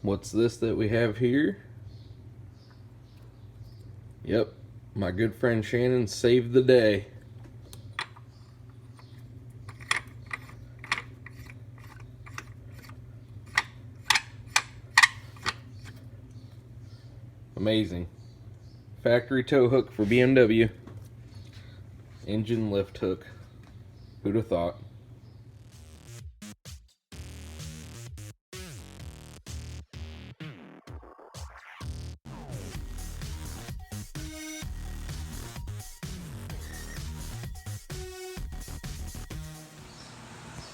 What's this that we have here? Yep, my good friend Shannon saved the day. Amazing. Factory tow hook for BMW. Engine lift hook. Who'd have thought?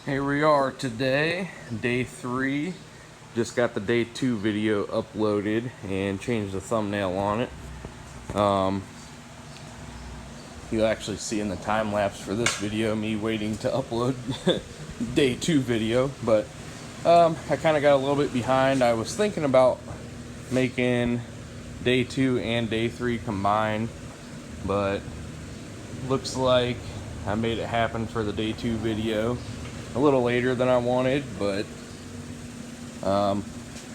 Here we are today, day 3. Just got the day 2 video uploaded and changed the thumbnail on it. You'll actually see in the time lapse for this video me waiting to upload day 2 video, but I kind of got a little bit behind. I was thinking about making day 2 and day 3 combined, but looks like I made it happen for the day 2 video a little later than I wanted, but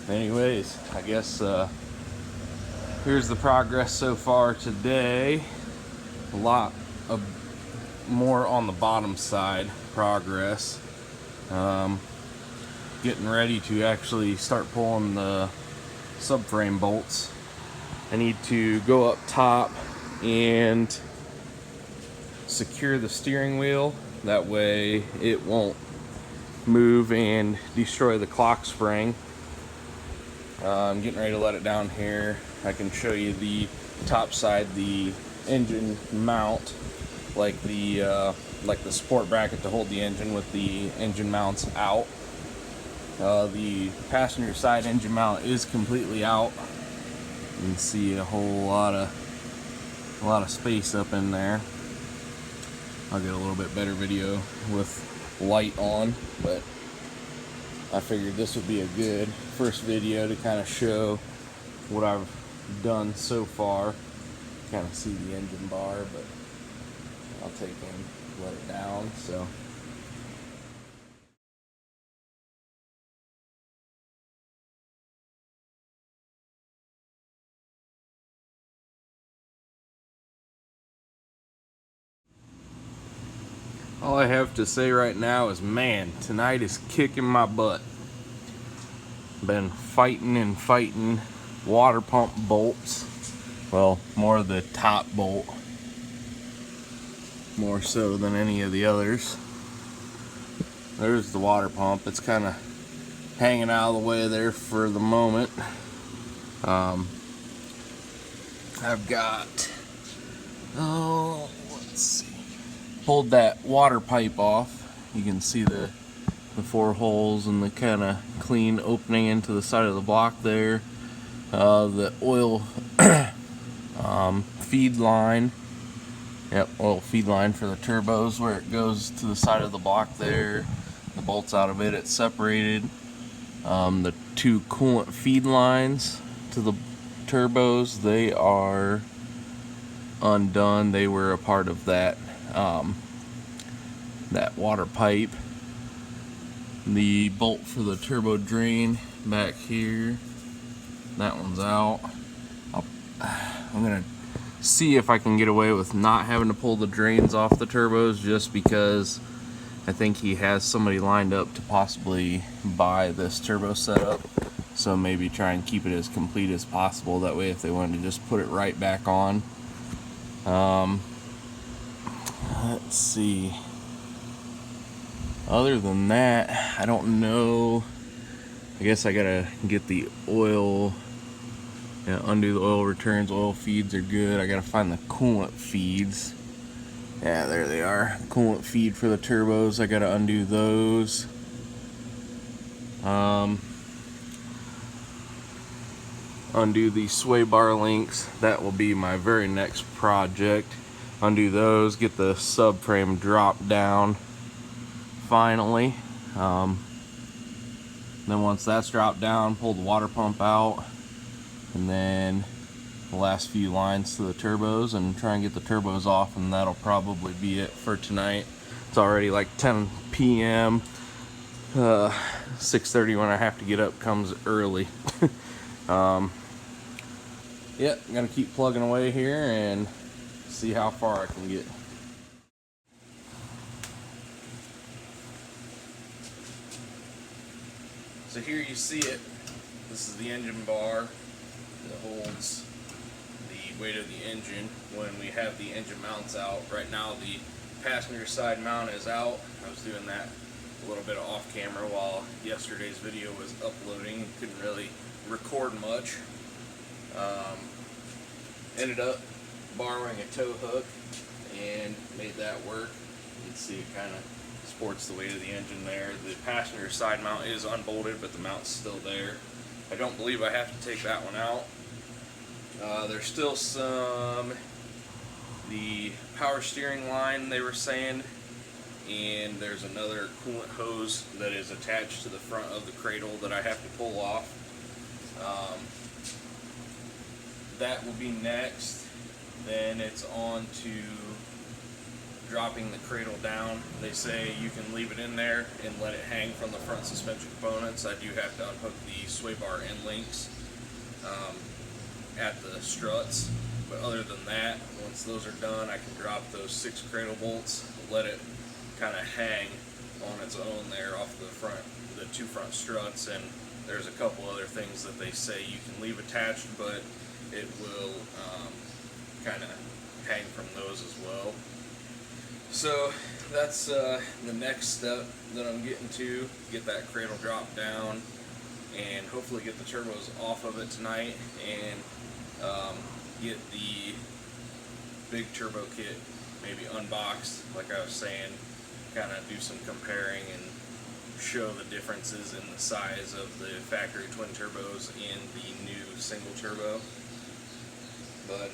anyways, I guess here's the progress so far today. A lot of more on the bottom side progress. Getting ready to actually start pulling the subframe bolts. I need to go up top and secure the steering wheel, that way it won't move and destroy the clock spring. I'm getting ready to let it down here. I can show you the top side, the engine mount, like the support bracket to hold the engine with the engine mounts out. The passenger side engine mount is completely out. You can see a lot of space up in there. I'll get a little bit better video with light on, but I figured this would be a good first video to kind of show what I've done so far. Kind of see the engine bar, but I'll take and let it down. So all I have to say right now is, man, tonight is kicking my butt. Been fighting and fighting water pump bolts. Well, more of the top bolt, more so than any of the others. There's the water pump. It's kind of hanging out of the way there for the moment. I've got, let's see, pulled that water pipe off. You can see the 4 holes and the kind of clean opening into the side of the block there. The oil feed line. Yep, oil feed line for the turbos, where it goes to the side of the block there. The bolts out of it, it's separated. The 2 coolant feed lines to the turbos, they are undone. They were a part of that that water pipe. The bolt for the turbo drain back here, that one's out. I'm gonna see if I can get away with not having to pull the drains off the turbos, just because I think he has somebody lined up to possibly buy this turbo setup. So maybe try and keep it as complete as possible. That way if they wanted to just put it right back on. Let's see. Other than that, I don't know. I guess I gotta get the oil, undo the oil returns. Oil feeds are good. I gotta find the coolant feeds. Yeah, there they are. Coolant feed for the turbos. I gotta undo those. Undo the sway bar links. That will be my very next project. Undo those. Get the subframe dropped down. Finally. Then once that's dropped down, pull the water pump out, and then the last few lines to the turbos, and try and get the turbos off, and that'll probably be it for tonight. It's already like 10 p.m. 6:30 when I have to get up comes early. Yeah, I'm gonna keep plugging away here and see how far I can get. So here you see it. This is the engine bar that holds the weight of the engine when we have the engine mounts out. Right now the passenger side mount is out. I was doing that a little bit off camera while yesterday's video was uploading. Couldn't really record much. Ended up borrowing a tow hook and made that work. You can see it kind of supports the weight of the engine there. The passenger side mount is unbolted, but the mount's still there. I don't believe I have to take that one out. There's still the power steering line they were saying, and there's another coolant hose that is attached to the front of the cradle that I have to pull off. That will be next. Then it's on to dropping the cradle down. They say you can leave it in there and let it hang from the front suspension components. I do have to unhook the sway bar end links at the struts, but other than that, once those are done, I can drop those 6 cradle bolts, let it kind of hang on its own there off the front, the 2 front struts. And there's a couple other things that they say you can leave attached, but it will kind of hang from those as well. So that's the next step that I'm getting to, get that cradle dropped down and hopefully get the turbos off of it tonight, and get the big turbo kit maybe unboxed, like I was saying, kind of do some comparing and show the differences in the size of the factory twin turbos and the new single turbo. But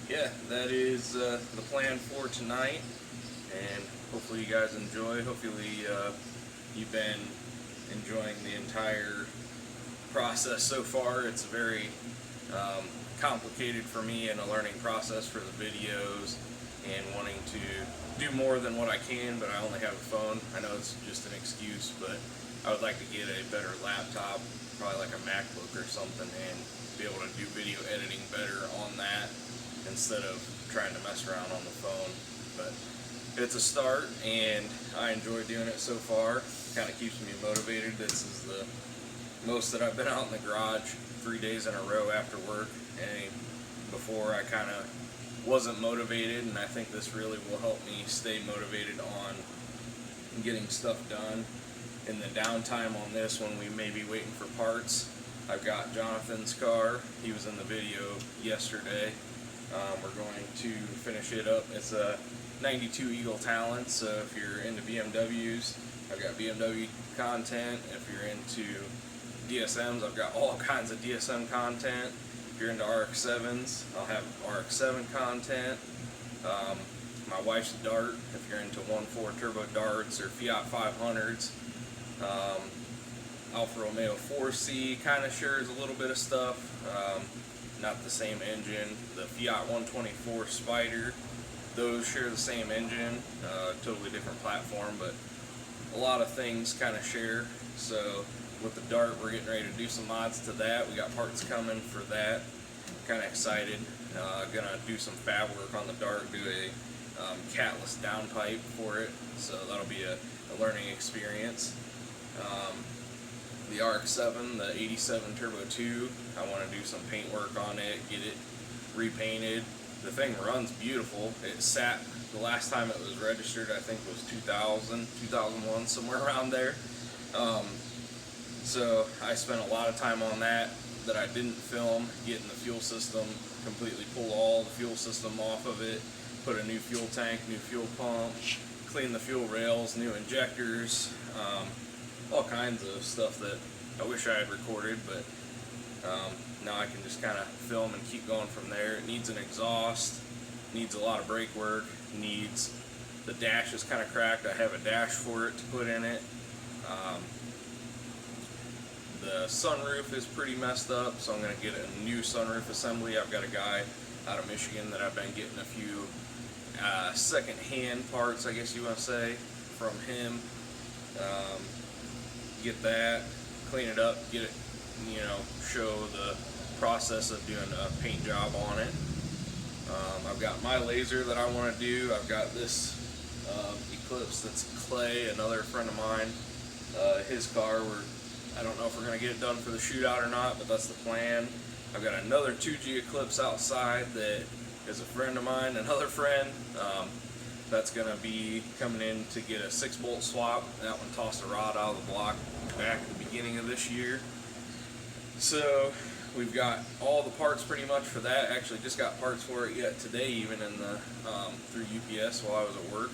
yeah, that is the plan for tonight, and hopefully you guys enjoy. Hopefully you've been enjoying the entire process so far. It's very complicated for me and a learning process for the videos, and wanting to do more than what I can, but I only have a phone. I know it's just an excuse, but I would like to get a better laptop, probably like a MacBook or something, and be able to do video editing better on that instead of trying to mess around on the phone. But it's a start, and I enjoy doing it so far. Kind of keeps me motivated. This is the most that I've been out in the garage 3 days in a row after work, and before I kind of wasn't motivated, and I think this really will help me stay motivated on getting stuff done. In the downtime on this, when we may be waiting for parts, I've got Jonathan's car. He was in the video yesterday. We're going to finish it up. It's a 92 Eagle Talent, so if you're into BMWs, I've got BMW content. If you're into DSMs, I've got all kinds of DSM content. If you're into RX-7s, I'll have RX-7 content. My wife's Dart, if you're into 1.4 turbo darts or Fiat 500s. Alfa Romeo 4C kind of shares a little bit of stuff. Not the same engine. The Fiat 124 Spider, those share the same engine, totally different platform, but a lot of things kind of share. So with the Dart, we're getting ready to do some mods to that. We got parts coming for that. Kind of excited. Gonna do some fab work on the Dart, do a catless downpipe for it, so that'll be a learning experience. The RX-7, the 87 Turbo 2, I want to do some paint work on it, get it repainted. The thing runs beautiful. It sat, the last time it was registered, I think was 2000, 2001, somewhere around there. So I spent a lot of time on that I didn't film, getting the fuel system, completely pull all the fuel system off of it, put a new fuel tank, new fuel pump, clean the fuel rails, new injectors, all kinds of stuff that I wish I had recorded, but now I can just kind of film and keep going from there. It needs an exhaust, needs a lot of brake work, needs, the dash is kind of cracked. I have a dash for it to put in it. The sunroof is pretty messed up, so I'm going to get a new sunroof assembly. I've got a guy out of Michigan that I've been getting a few second-hand parts, I guess you want to say, from him. get that, clean it up, get it, you know, show the process of doing a paint job on it. I've got my laser that I want to do. I've got this Eclipse that's Clay, another friend of mine. His car, I don't know if we're going to get it done for the shootout or not, but that's the plan. I've got another 2G Eclipse outside that is a friend of mine, another friend. That's going to be coming in to get a 6-bolt swap. That one tossed a rod out of the block back at the beginning of this year. So we've got all the parts pretty much for that. Actually just got parts for it yet today, even in the through UPS while I was at work.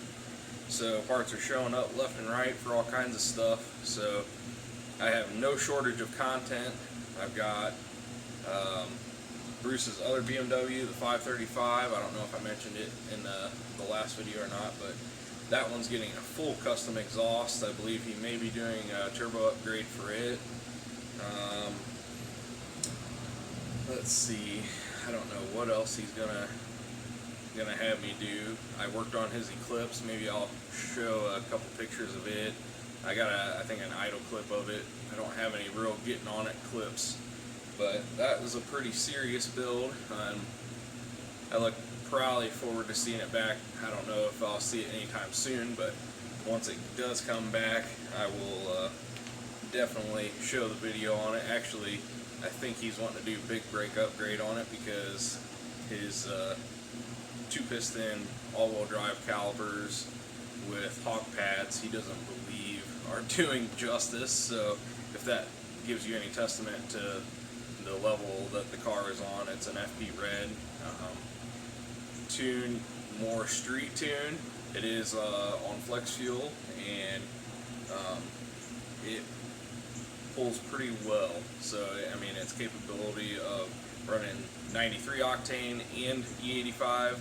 So parts are showing up left and right for all kinds of stuff. So I have no shortage of content. I've got Bruce's other BMW, the 535. I don't know if I mentioned it in the last video or not, but that one's getting a full custom exhaust. I believe he may be doing a turbo upgrade for it. Let's see, I don't know what else he's gonna have me do. I worked on his Eclipse. Maybe I'll show a couple pictures of it. I got I think an idle clip of it. I don't have any real getting on it clips, but that was a pretty serious build. I look probably forward to seeing it back. I don't know if I'll see it anytime soon, but once it does come back, I will definitely show the video on it. Actually, I think he's wanting to do a big brake upgrade on it because his 2-piston all-wheel drive calipers with hawk pads he doesn't believe are doing justice. So if that gives you any testament to the level that the car is on, it's an FP red. Tune, more street tune. It is on flex fuel, and it pulls pretty well. So I mean, its capability of running 93 octane and E85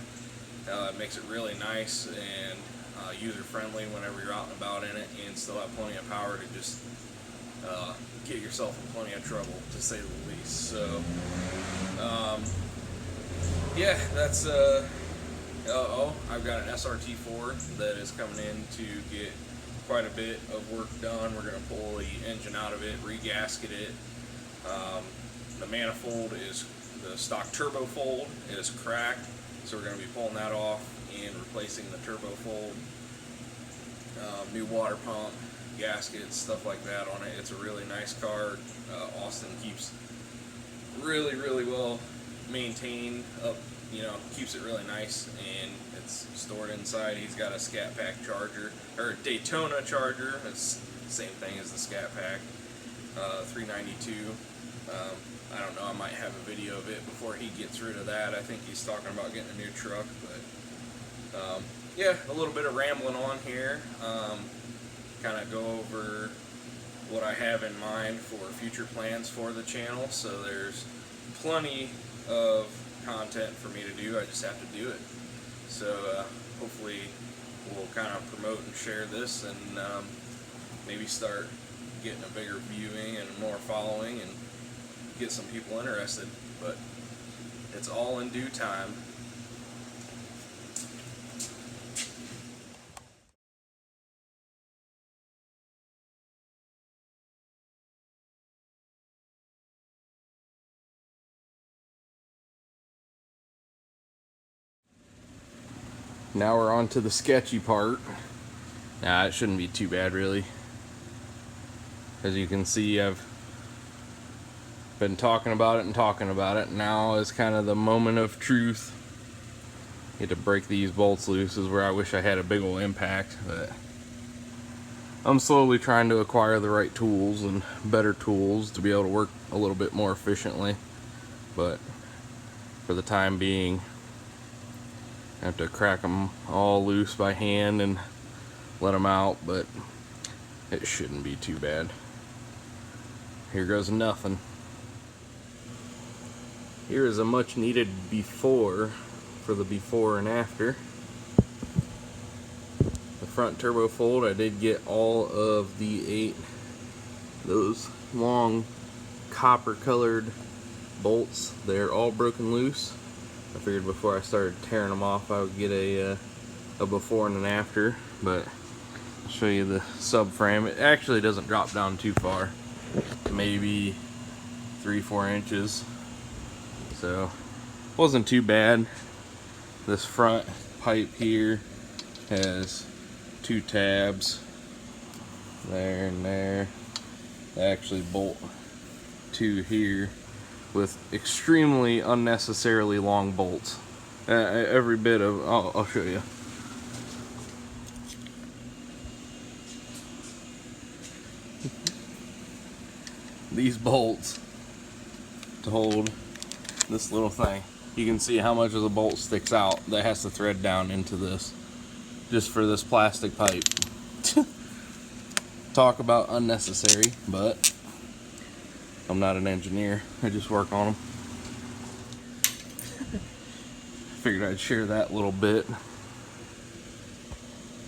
makes it really nice and user friendly whenever you're out and about in it, and still have plenty of power to just get yourself in plenty of trouble, to say the least. So yeah, that's I've got an SRT4 that is coming in to get quite a bit of work done. We're going to pull the engine out of it, re-gasket it. The manifold is, the stock turbo fold is cracked, so we're going to be pulling that off and replacing the turbo fold. New water pump, gaskets, stuff like that on it. It's a really nice car. Austin keeps really well maintained up, you know, keeps it really nice, and it's stored inside. He's got a Scat Pack charger, or a Daytona charger. It's the same thing as the Scat Pack, 392. I don't know, I might have a video of it before he gets rid of that. I think he's talking about getting a new truck, but yeah, a little bit of rambling on here. Kind of go over what I have in mind for future plans for the channel. So there's plenty of content for me to do. I just have to do it. So hopefully we'll kind of promote and share this, and maybe start getting a bigger viewing and more following and get some people interested. But it's all in due time. Now we're on to the sketchy part. Nah, it shouldn't be too bad, really. As you can see, I've been talking about it and talking about it. Now is kind of the moment of truth. Get to break these bolts loose is where I wish I had a big old impact, but I'm slowly trying to acquire the right tools and better tools to be able to work a little bit more efficiently. But for the time being, I have to crack them all loose by hand and let them out, but it shouldn't be too bad. Here goes nothing. Here is a much needed before for the before and after. The front turbo fold, I did get all of the those long copper colored bolts. They're all broken loose. I figured before I started tearing them off I would get a before and an after, but show you the subframe. It actually doesn't drop down too far, maybe 3-4 inches, so wasn't too bad. This front pipe here has 2 tabs there and there. They actually bolt 2 here with extremely unnecessarily long bolts. Every bit of, I'll show you. These bolts to hold this little thing. You can see how much of the bolt sticks out that has to thread down into this, just for this plastic pipe. Talk about unnecessary, but I'm not an engineer. I just work on them. Figured I'd share that little bit.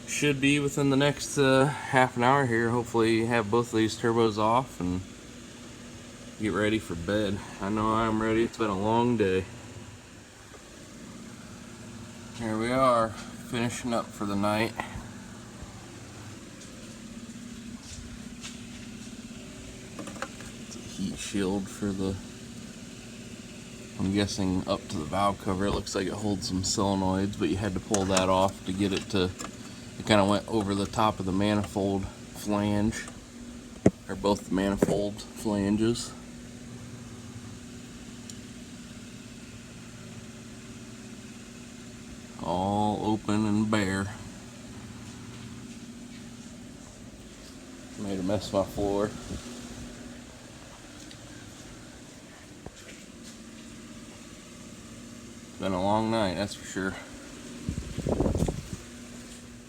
Should be within the next half an hour here. Hopefully have both of these turbos off and get ready for bed. I know I'm ready. It's been a long day. Here we are, finishing up for the night. It's a heat shield for the, I'm guessing up to the valve cover. It looks like it holds some solenoids, but you had to pull that off to get it to, it kind of went over the top of the manifold flange, or both the manifold flanges. All open and bare. Made a mess of my floor. It's been a long night, that's for sure.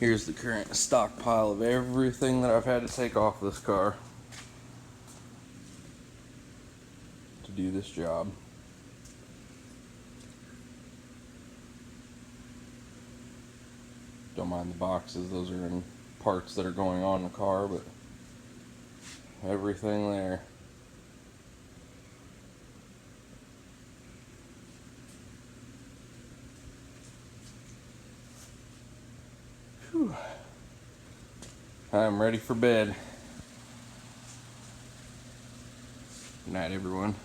Here's the current stockpile of everything that I've had to take off this car to do this job. Don't mind the boxes, those are in parts that are going on in the car, but everything there. Whew. I'm ready for bed. Good night, everyone.